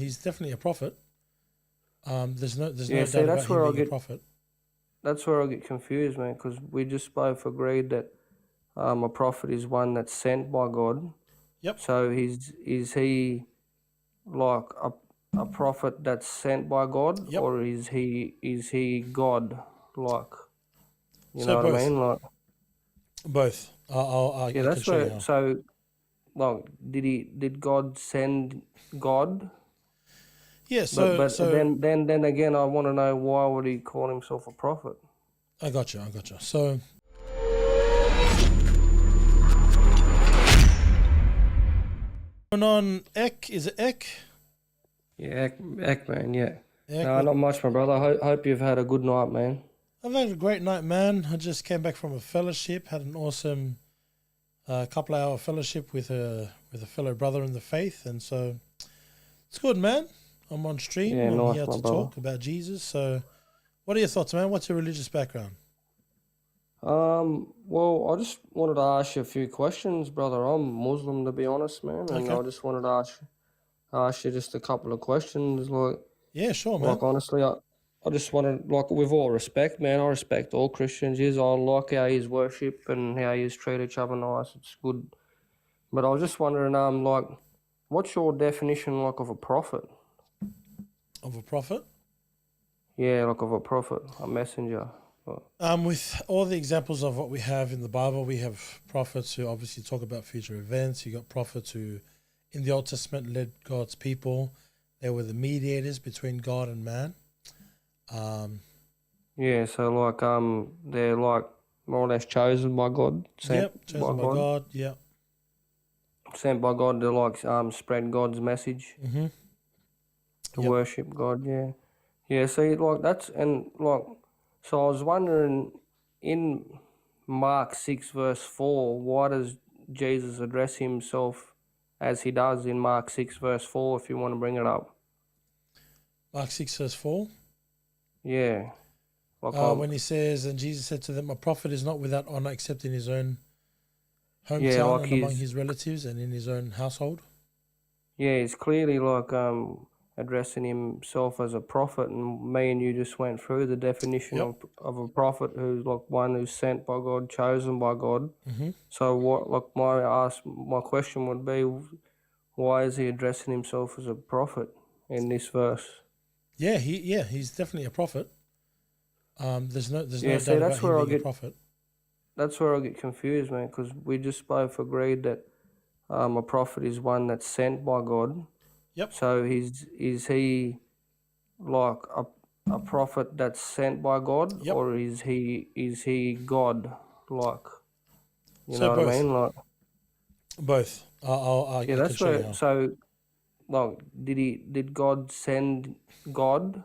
He's definitely a prophet. There's Yeah, no see, doubt about him being a prophet. that's where I get confused, man, because we just both agreed that a prophet is one that's sent by God. Yep. So is he like a prophet that's sent by God, Yep. or is he God? Like, you So know what I both, mean? Like, both. yeah, I can that's show you where. how. So, like, did God send God? Yeah. But So but so then again, I want to know, why would he call himself a prophet? I got you. So going on Ek, is it Ek? Yeah, man. Yeah. Ek, No, what? not much, my brother. Hope you've had a good night, man. I've had a great night, man. I just came back from a fellowship. Had an awesome couple of hour fellowship with a fellow brother in the faith, and so it's good, man. I'm on stream. Yeah, I'm nice, here my to brother. talk about Jesus. So, what are your thoughts, man? What's your religious background? Well, I just wanted to ask you a few questions, brother. I'm Muslim, to be honest, man, and Okay. I just wanted to ask you just a couple of questions. Yeah, sure, Like man. honestly, I just wanted, like, with all respect, man, I respect all Christians. Yes, I like how you worship and how you treat each other nice. It's good. But I was just wondering, like, what's your definition, like, of a prophet? Of a prophet. Yeah, like of a prophet, a messenger. With all the examples of what we have in the Bible, we have prophets who obviously talk about future events. You got prophets who, in the Old Testament, led God's people. They were the mediators between God and man. Um, Yeah, so like they're like more or less chosen by God, yep, chosen by God. Yep. sent by God to like spread God's message, Mm-hmm. to Yep. worship God. Yeah, yeah. See, like that's, and like, so I was wondering, in Mark 6 verse 4, why does Jesus address himself as he does in Mark 6 verse 4? If you want to bring it up, Mark 6 verse 4. yeah, like When he says, and Jesus said to them, a prophet is not without honor except in his own yeah, hometown like and among his relatives and in his own household. he's clearly like addressing himself as a prophet, and me and you just went through the definition Yep. of a prophet, who's like one who's sent by God, chosen by God. Mm-hmm. So what, like, my question would be, why is he addressing himself as a prophet in this verse? He's definitely a prophet. There's Yeah, no see, doubt about him being a prophet. that's where I get confused, man, because we just both agreed that a prophet is one that's sent by God. Yep. So is he like a prophet that's sent by God, Yep. or is he God? Like, you So know what I both, mean? Like, yeah, I can that's show you where. how. So, like, did God send God?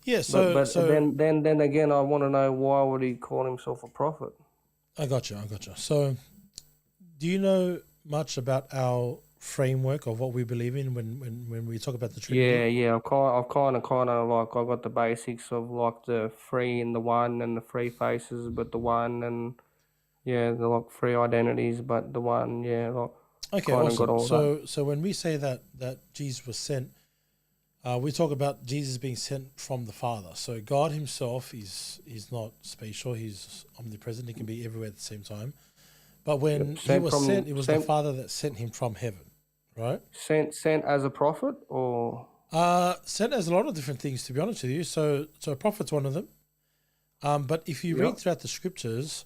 Yeah. But So but so then again, I want to know, why would he call himself a prophet? I got you. So do you know much about our framework of what we believe in when we talk about the Trinity? Yeah. I've kind of like, I got the basics of like the three and the one and the three faces, but the one, and yeah, the like three identities, but the one, yeah, like, Okay, kind of got awesome. all that. So when we say that Jesus was sent, we talk about Jesus being sent from the Father. So God Himself is not spatial; He's omnipresent. He can be everywhere at the same time. But when Yep. He Sent was sent, from it was the sent Father that sent Him from heaven, right? sent as a prophet, or Sent as a lot of different things, to be honest with you. So a prophet's one of them. But if you yeah, read throughout the scriptures,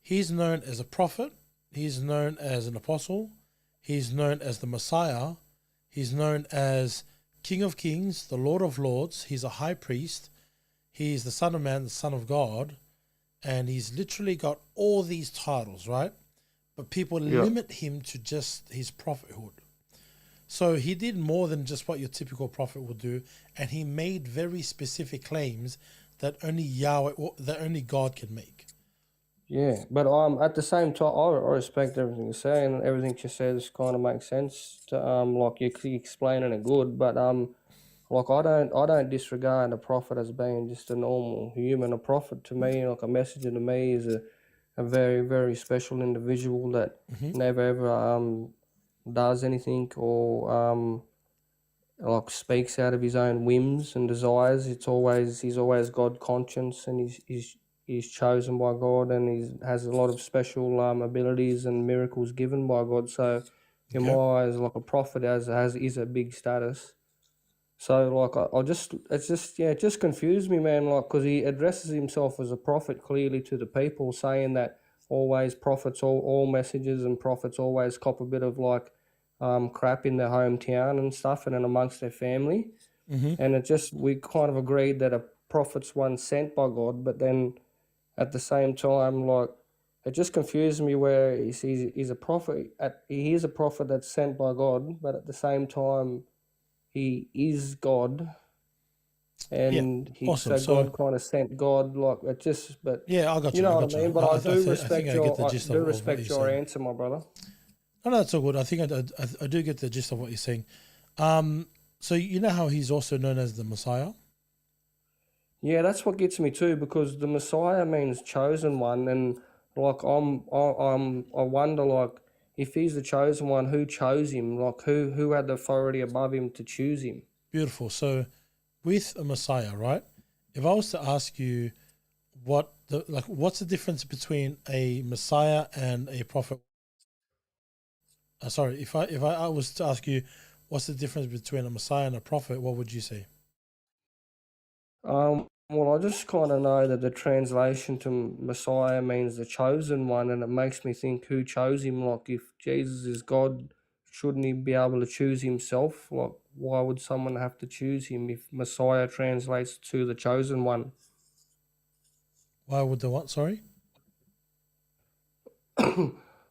He's known as a prophet. He's known as an apostle. He's known as the Messiah. He's known as King of Kings, the Lord of Lords. He's a high priest. He's the Son of Man, the Son of God. And he's literally got all these titles, right? But people yeah, limit him to just his prophethood. So he did more than just what your typical prophet would do. And he made very specific claims that only that only God can make. yeah. But at the same time, I respect everything you're saying, and everything you says kind of makes sense. To like, you're explaining it good, but like, I don't disregard a prophet as being just a normal human. A prophet to me, like a messenger to me, is a very, very special individual that Hmm. never ever does anything, or like speaks out of his own whims and desires. He's always God conscious, and he's chosen by God, and he has a lot of special abilities and miracles given by God. So in my Okay. eyes, like a prophet is a big status. So like it just confused me, man. Like because he addresses himself as a prophet clearly to the people, saying that always prophets, all messages and prophets always cop a bit of like crap in their hometown and stuff, and then amongst their family. Mm-hmm. And we kind of agreed that a prophet's one sent by God, but then at the same time, like it just confused me where he's a prophet. He is a prophet that's sent by God, but at the same time he is God, Yeah. and Awesome. so So God kind of sent God, like it just, but yeah, I got you you. I know what got I you. mean. But I think I get the gist I do of what you're respect your saying. answer, my brother. No, that's all good. I think I do get the gist of what you're saying. So you know how he's also known as the Messiah? Yeah, that's what gets me too, because the Messiah means chosen one, and like I wonder like if he's the chosen one, who chose him? Like who had the authority above him to choose him? Beautiful. So with a Messiah, right? If I was to ask you what's the difference between a Messiah and a prophet? Sorry, if I was to ask you what's the difference between a Messiah and a prophet, what would you say? Well, I just kind of know that the translation to Messiah means the chosen one, and it makes me think who chose him. Like, if Jesus is God, shouldn't he be able to choose himself? Like, why would someone have to choose him if Messiah translates to the chosen one? Why would the what? Sorry.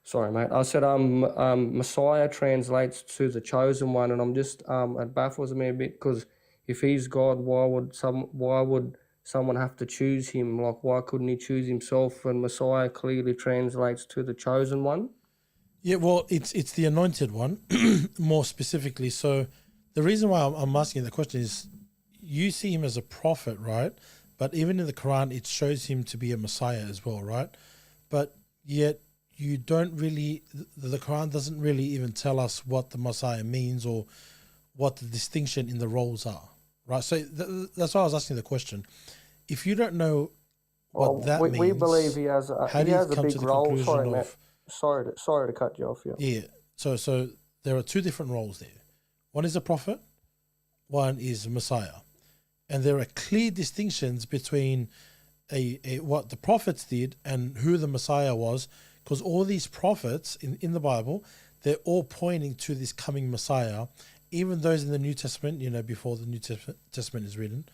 Sorry, mate. I said Messiah translates to the chosen one, and I'm just it baffles me a bit because if he's God, why would someone have to choose him? Like, why couldn't he choose himself? And Messiah clearly translates to the chosen one. Yeah, well, it's the anointed one, more specifically. So the reason why I'm asking the question is, you see him as a prophet, right? But even in the Quran, it shows him to be a Messiah as well, right? But yet you don't really, the Quran doesn't really even tell us what the Messiah means or what the distinction in the roles are, right? So that's why I was asking the question. If you don't know what Well, that we believe means, he how do you has a come to big the role. conclusion Sorry, Matt. of, Sorry to cut you off. Yeah. yeah, so there are two different roles there. One is a prophet, one is Messiah. And there are clear distinctions between a what the prophets did and who the Messiah was, because all these prophets in the Bible, they're all pointing to this coming Messiah. Even those in the New Testament, before the New Testament is written,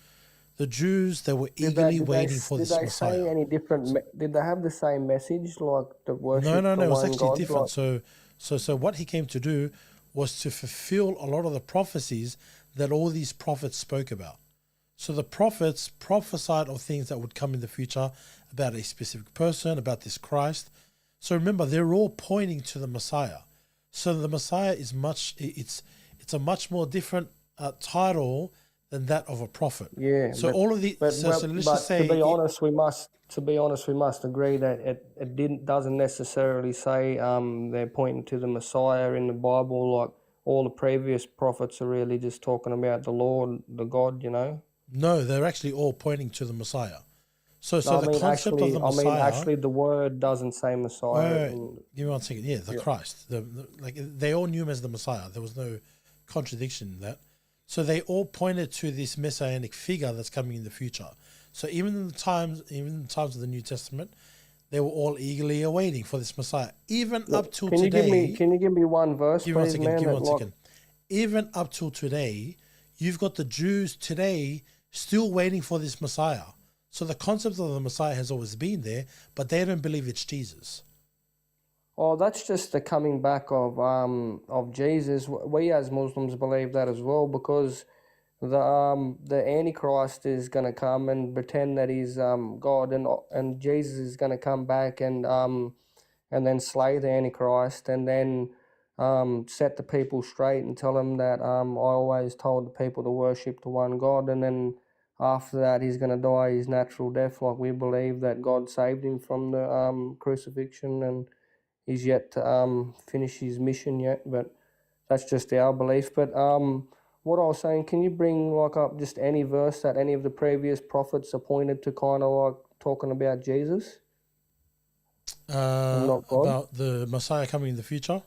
the Jews, they were eagerly waiting for Did this they say Messiah. any different? Did they have the same message, like to No, worship no, the no, it was one actually God? different. Like, So what he came to do was to fulfill a lot of the prophecies that all these prophets spoke about. So the prophets prophesied of things that would come in the future, about a specific person, about this Christ. So remember, they're all pointing to the Messiah. So the Messiah is it's a much more different title than that of a prophet. yeah, So all of the so let's just but to say be honest, we must agree that it didn't doesn't necessarily say they're pointing to the Messiah in the Bible. Like all the previous prophets are really just talking about the Lord, the God. no, they're actually all pointing to the Messiah. So No, the concept of the Messiah. actually, the word doesn't say Wait, Messiah. wait, wait. Give me 1 second. Yeah, the Yeah. Christ. Like they all knew him as the Messiah. There was no contradiction in that. So they all pointed to this messianic figure that's coming in the future. So even in the times of the New Testament, they were all eagerly awaiting for this Messiah. Even up till today, Can you give me one verse, give me one please, second. man? Give me That one like second. Even up till today, you've got the Jews today still waiting for this Messiah. So the concept of the Messiah has always been there, but they don't believe it's Jesus. Oh, that's just the coming back of Jesus. We as Muslims believe that as well, because the Antichrist is gonna come and pretend that he's God, and Jesus is gonna come back and then slay the Antichrist, and then set the people straight and tell them that I always told the people to worship the one God, and then after that he's gonna die his natural death. Like we believe that God saved him from the crucifixion, and he's yet to finish his mission yet, but that's just our belief. But what I was saying, can you bring like up just any verse that any of the previous prophets are pointed to, kind of like talking about Jesus and not God? About the Messiah coming in the future.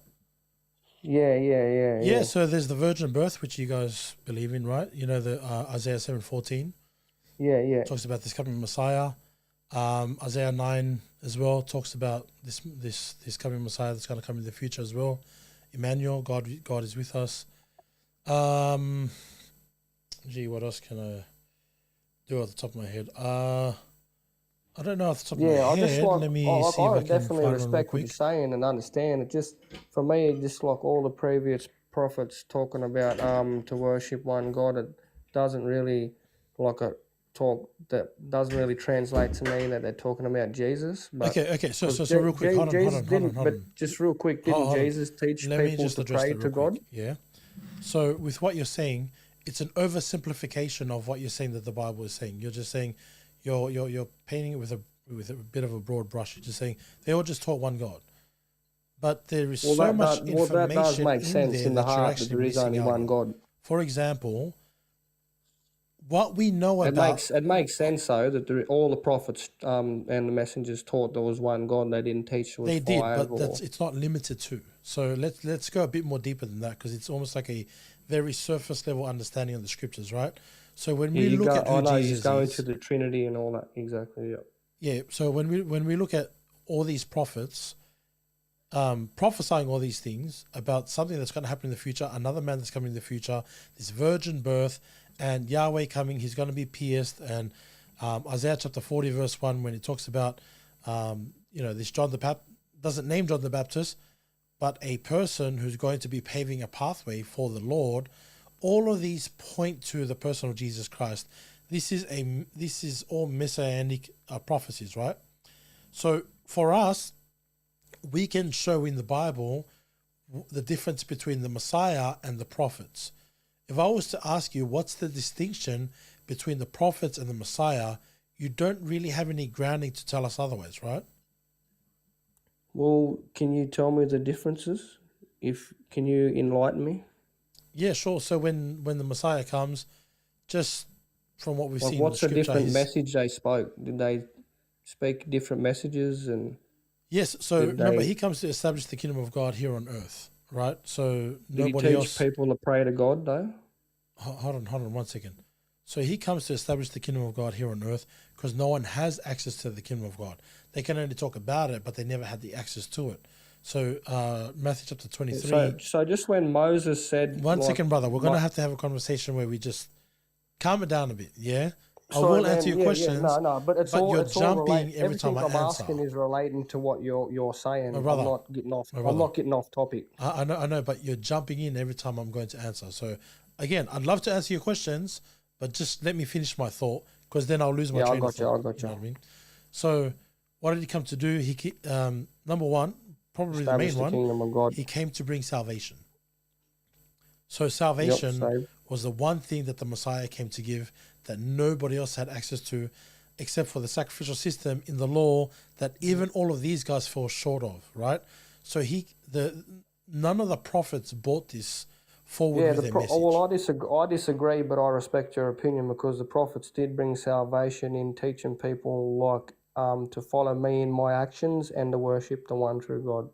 Yeah. So there's the virgin birth, which you guys believe in, right? You know, the Isaiah 7:14 Yeah. talks about this coming Messiah. Isaiah 9 as well talks about this coming Messiah that's going to come in the future as well. Emmanuel, God is with us. What else can I do off the top of my head? I don't know off the top of my I just head. like, Let me see if I I can definitely find one real respect what you're quick. saying and understand it. Just for me, just like all the previous prophets talking about to worship one God, it doesn't really like a talk that doesn't really translate to me that they're talking about Jesus. But Okay. So real quick, hold on. But just real quick, didn't Hold on. Jesus teach Let me people just to address pray that to real quick. God? Yeah. So with what you're saying, it's an oversimplification of what you're saying that the Bible is saying. You're just saying you're painting it with a bit of a broad brush. You're just saying they all just taught one God. But there is so much information that does make in sense there in the that you're heart that actually there is missing only out one on. God. For example, what we know about It makes sense though that all the prophets and the messengers taught there was one God. They didn't teach there was they did, five but it's not limited to. So let's go a bit more deeper than that, because it's almost like a very surface level understanding of the scriptures, right? So when we look at who Jesus he's going is, to the Trinity and all that. Exactly. Yeah. yeah. So when we look at all these prophets, prophesying all these things about something that's going to happen in the future, another man that's coming in the future, this virgin birth, and Yahweh coming, he's going to be pierced, and Isaiah chapter 40 verse 1, when it talks about this John the Baptist, doesn't name John the Baptist, but a person who's going to be paving a pathway for the Lord. All of these point to the person of Jesus Christ. This is all messianic prophecies, right? So for us, we can show in the Bible the difference between the Messiah and the prophets. If I was to ask you what's the distinction between the prophets and the Messiah, you don't really have any grounding to tell us otherwise, right? Well, can you tell me the differences? Can you enlighten me? Yeah, sure. So when the Messiah comes, just from what we've Like, seen in the what's the scripture, different message they spoke? Did they speak different messages? And yes. So did remember, they he comes to establish the kingdom of God here on earth, right? So did he nobody teach else. people to pray to God though? Hold on 1 second. So he comes to establish the kingdom of God here on earth because no one has access to the kingdom of God. They can only talk about it, but they never had the access to it. So Matthew chapter 23. So just when Moses said, One like, second, brother. We're going to have a conversation where we just calm it down a bit, yeah? I sorry, will answer man, your questions, no, but you're it's all jumping related. every time Everything I I'm answer. asking is relating to what you're saying. My brother, I'm not getting off topic. I know, but you're jumping in every time I'm going to answer. So again, I'd love to answer your questions, but just let me finish my thought, because then I'll lose my train of thought. I got you. You know what I mean? So what did he come to do? Number one, probably Establish the the main kingdom of God. he came to bring salvation. So salvation saved. was the one thing that the Messiah came to give that nobody else had access to, except for the sacrificial system in the law that even all of these guys fell short of, right? So none of the prophets brought this forward with their message. Well, I disagree, but I respect your opinion, because the prophets did bring salvation in teaching people like to follow me in my actions and to worship the one true God.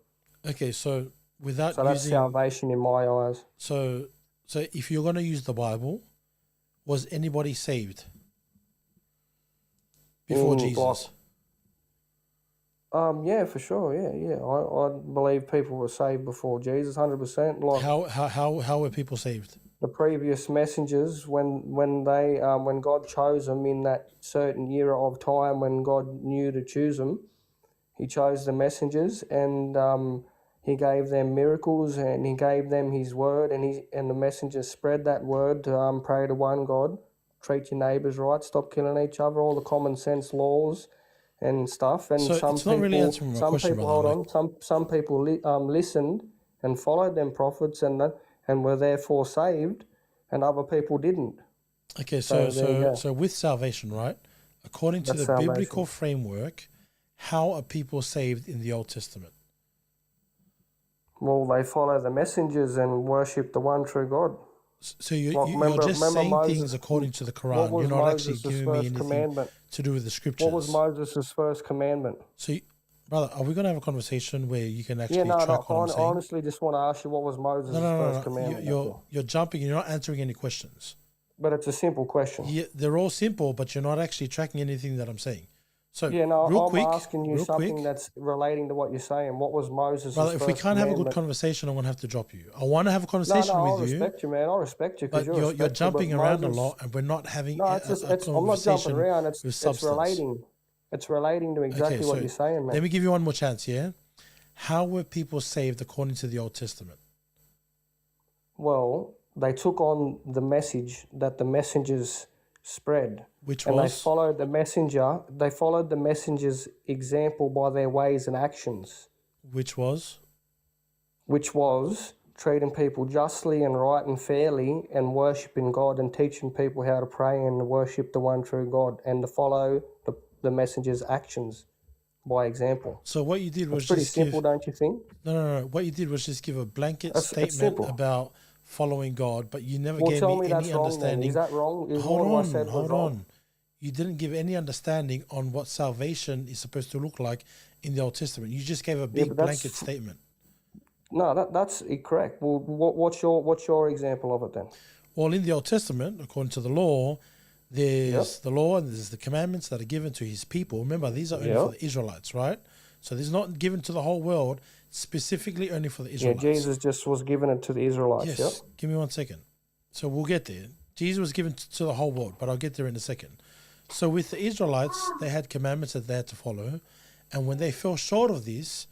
Okay, so without So that's salvation in my eyes. So if you're going to use the Bible, was anybody saved before Jesus? Yeah, for sure. Yeah. I believe people were saved before Jesus, 100%. Like, how were people saved? the previous messengers, when God chose them in that certain era of time, when God knew to choose them, He chose the messengers, and He gave them miracles, and He gave them His word, and the messengers spread that word to pray to one God, treat your neighbours right, stop killing each other, all the common sense laws and stuff. And So it's not really answering my question, brother. Some people listened and followed them prophets and were therefore saved, and other people didn't. Okay, so with salvation, right? According to the biblical framework, how are people saved in the Old Testament? Well, they follow the messengers and worship the one true God. So Like, you're just remember saying things Moses. according to the What Quran. was You're not actually Moses' giving me first anything commandment? to do with the What was scriptures. Moses' first commandment? So, brother, are we going to have a conversation where you can Yeah, actually no, track what I'm I saying? honestly just want to ask you what was Moses' first No. commandment. That's all. You're jumping. You're not answering any questions. But it's a simple question. Yeah, they're all simple, but you're not actually tracking anything that I'm saying. So, Yeah, no, real I'm quick, asking you something that's relating to what you're saying. What was Moses' brother, if we first can't have a good commandment? conversation, I'm going to have to drop you. I want to have a No, conversation I'll with you, respect you, man. I'll respect you because but you're you're respectful. But jumping around a Moses, lot, and we're not having no, it's a I'm not jumping conversation around. with It's substance. relating. It's relating to Okay, exactly what so you're saying, let man. me give you one more chance here. How were people saved according to the Old Testament? Well, they took on the message that the messengers spread, Which and they was? followed the messenger. They followed the messenger's example by their ways and actions, Which was? which was treating people justly and right and fairly, and worshiping God and teaching people how to pray and worship the one true God, and to follow the messenger's actions by example. So what you did was It's pretty just simple, give don't you think? no. What you did was just give a blanket It's statement simple. about following God, but you never Well, gave tell me me that's any wrong then. understanding. Is that wrong? Is what I said was Hold wrong? on. You didn't give any understanding on what salvation is supposed to look like in the Old Testament. You just gave a big but blanket statement. No, that's incorrect. Well, what's your example of it then? Well, in the Old Testament, according to the law, there's the law and there's the commandments that are given to his people. Remember, these are only for the Israelites, right? So this is not given to the whole world, specifically only for the Israelites. Yeah, Jesus just was given it to the Israelites. Yes, give me 1 second. So we'll get there. Jesus was given to the whole world, but I'll get there in a second. So with the Israelites, they had commandments that they had to follow. And when they fell short of this,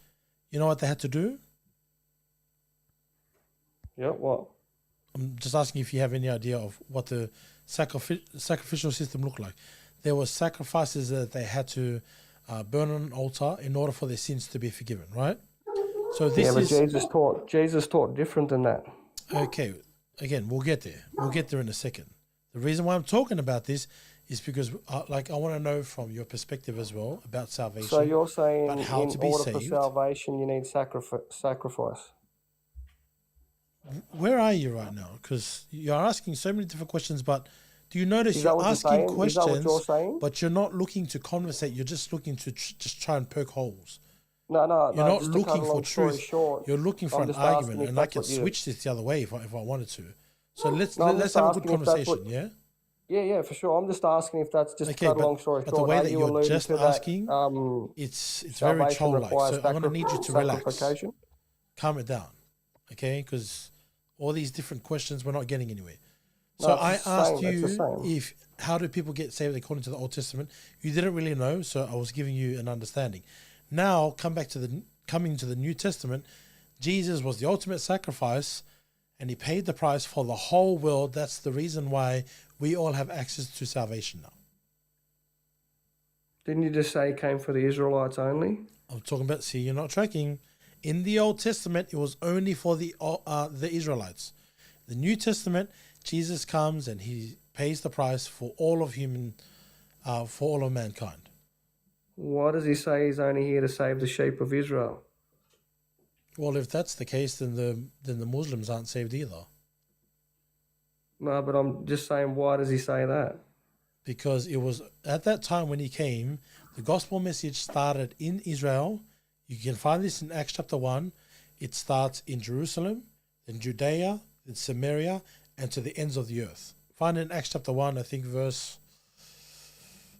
you know what they had to do? Yeah, what? I'm just asking if you have any idea of what the sacrificial system looked like. There were sacrifices that they had to burn on an altar in order for their sins to be forgiven, right? So this but is Jesus taught different than that. okay. Again, we'll get there. We'll get there in a second. The reason why I'm talking about this is because, I want to know from your perspective as well about salvation. So you're saying about how in to be order for saved. salvation, you need sacrifice. Where are you right now? Because you're asking so many different questions, but do you notice Is that you're what you're asking saying? Is that questions, what you're saying? but you're not looking to conversate. You're just looking to just try and poke holes. No, You're not just to cut a looking for long story truth. short, You're looking for I'm an just asking argument, if and I that's can what you... switch this the other way if I wanted to. So let's No, I'm let's just have a good asking if that's conversation, what... yeah? Yeah, for sure. I'm just asking if that's just to cut a long story but the short. way Are that you you're alluding just to asking, that it's very salvation troll-like. requires So I'm going to need you to relax. sacrification? Calm it down, okay? Because all these different questions, we're not getting anywhere. So No, I it's the asked same, it's the you same. how do people get saved according to the Old Testament? You didn't really know, so I was giving you an understanding. Now coming to the New Testament, Jesus was the ultimate sacrifice, and he paid the price for the whole world. That's the reason why we all have access to salvation now. Didn't you just say he came for the Israelites only? I'm talking about. See, you're not tracking. In the Old Testament, it was only for the Israelites. The New Testament, Jesus comes and he pays the price for all of for all of mankind. Why does he say he's only here to save the sheep of Israel? Well, if that's the case, then the Muslims aren't saved either. No, but I'm just saying, why does he say that? Because it was at that time when he came, the gospel message started in Israel. You can find this in Acts chapter 1. It starts in Jerusalem, then Judea, then Samaria, and to the ends of the earth. Find it in Acts chapter 1, I think verse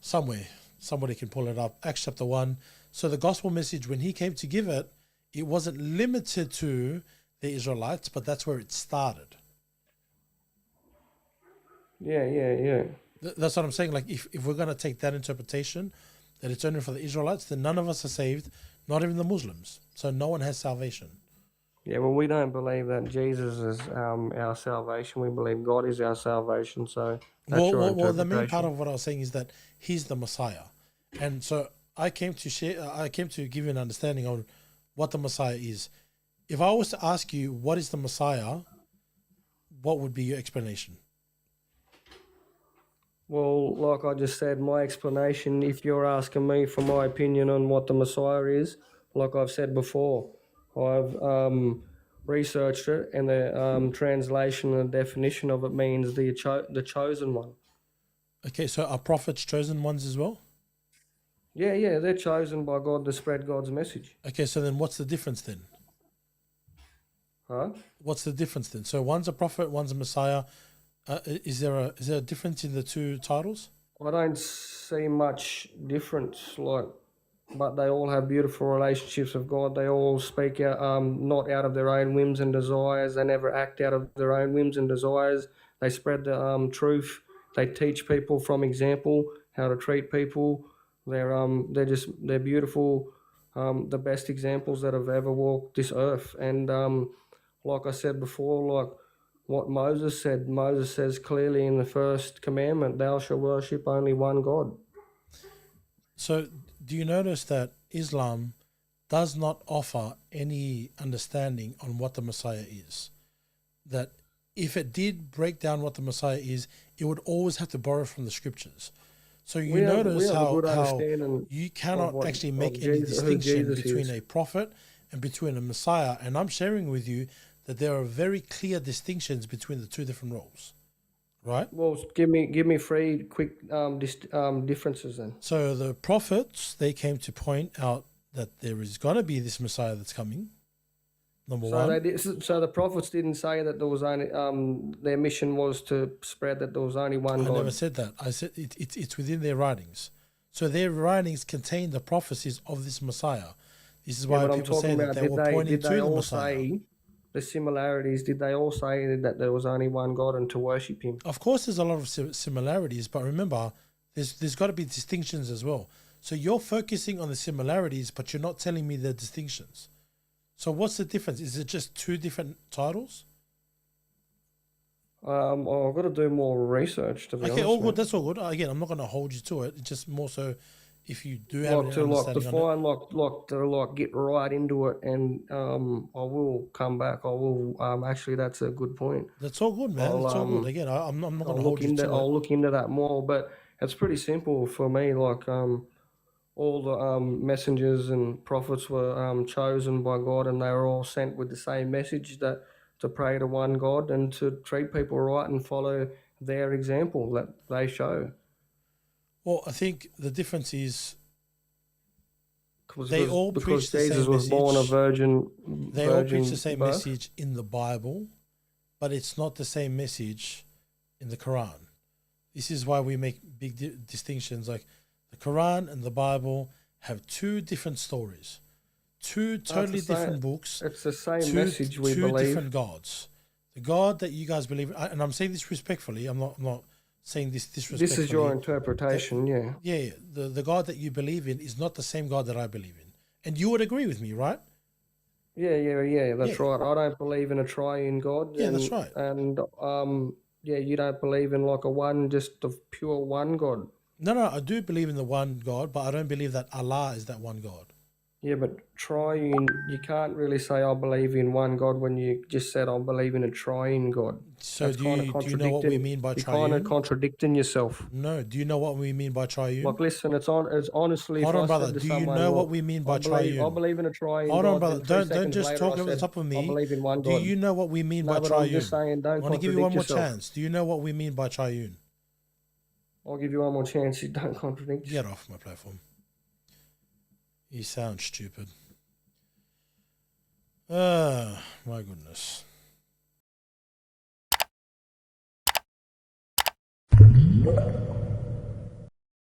somewhere. Somebody can pull it up. Acts chapter 1. So the gospel message, when he came to give it, it wasn't limited to the Israelites, but that's where it started. Yeah. That's what I'm saying. Like, if we're going to take that interpretation, that it's only for the Israelites, then none of us are saved, not even the Muslims. So no one has salvation. Yeah, well, we don't believe that Jesus is our salvation. We believe God is our salvation. So that's your interpretation. Well, the main part of what I was saying is that he's the Messiah. And so I came to give you an understanding of what the Messiah is. If I was to ask you, what is the Messiah, what would be your explanation? Well, like I just said, my explanation, if you're asking me for my opinion on what the Messiah is, like I've said before, researched it, and the translation and definition of it means the chosen one. Okay, so are prophets chosen ones as well? Yeah, they're chosen by God to spread God's message. Okay, so then what's the difference then? Huh? What's the difference then? So one's a prophet, one's a Messiah. Is there a difference in the two titles? I don't see much difference, but they all have beautiful relationships with God. They all speak out, not out of their own whims and desires. They never act out of their own whims and desires. They spread the truth. They teach people from example how to treat people. They're beautiful, the best examples that have ever walked this earth. And like I said before, like what Moses says clearly in the first commandment, thou shalt worship only one God. So do you notice that Islam does not offer any understanding on what the Messiah is? That if it did break down what the Messiah is, it would always have to borrow from the scriptures. So you notice how you cannot actually make any distinction between a prophet and between a Messiah. And I'm sharing with you that there are very clear distinctions between the two different roles, right? Well, give me three quick differences then. So the prophets, they came to point out that there is going to be this Messiah that's coming. Number one. So the prophets didn't say that there was only their mission was to spread that there was only one God. I never said that. I said it's within their writings. So their writings contain the prophecies of this Messiah. This is why people say that they were pointing to the Messiah. The similarities, did they all say that there was only one God and to worship him? Of course there's a lot of similarities, but remember, there's got to be distinctions as well. So you're focusing on the similarities, but you're not telling me the distinctions. So what's the difference? Is it just two different titles? I've got to do more research to be honest. Okay, all good. That's all good. Again, I'm not going to hold you to it. It's just more so if you do have an understanding to get right into it, and I will come back. I will actually, that's a good point. That's all good, man. It's all good. Again, I'm not going to hold you to it. I'll look into that more, but it's pretty simple for me. Like all the messengers and prophets were chosen by God, and they were all sent with the same message, that to pray to one God and to treat people right and follow their example that they show. Well, I think the difference is they all preach the same message. Jesus was born a virgin. They all preach the same message in the Bible, but it's not the same message in the Quran. This is why we make big distinctions. Like the Quran and the Bible have two different stories, two totally different books. It's the same message we believe. Two different gods. The God that you guys believe, and I'm saying this respectfully. I'm not saying this disrespectfully. This is your interpretation, yeah. Yeah, the God that you believe in is not the same God that I believe in. And you would agree with me, right? Yeah, that's right. I don't believe in a triune God. Yeah, that's right. And you don't believe in like just a pure one God. No, I do believe in the one God, but I don't believe that Allah is that one God. Yeah, but triune, you can't really say I believe in one God when you just said I believe in a triune God. So do you know what we mean by triune? You're kind of contradicting yourself. No, do you know what we mean by triune? Like, listen, it's honestly... Hold on, brother. Do you know what we mean by triune? I believe in a triune God. Hold on, brother. Don't just talk over the top of me. I believe in one God. Do you know what we mean by triune? I'm just saying, don't I want to give you one more chance. Do you know what we mean by triune? I'll give you one more chance. You don't contradict. Get off my platform. You sound stupid. My goodness.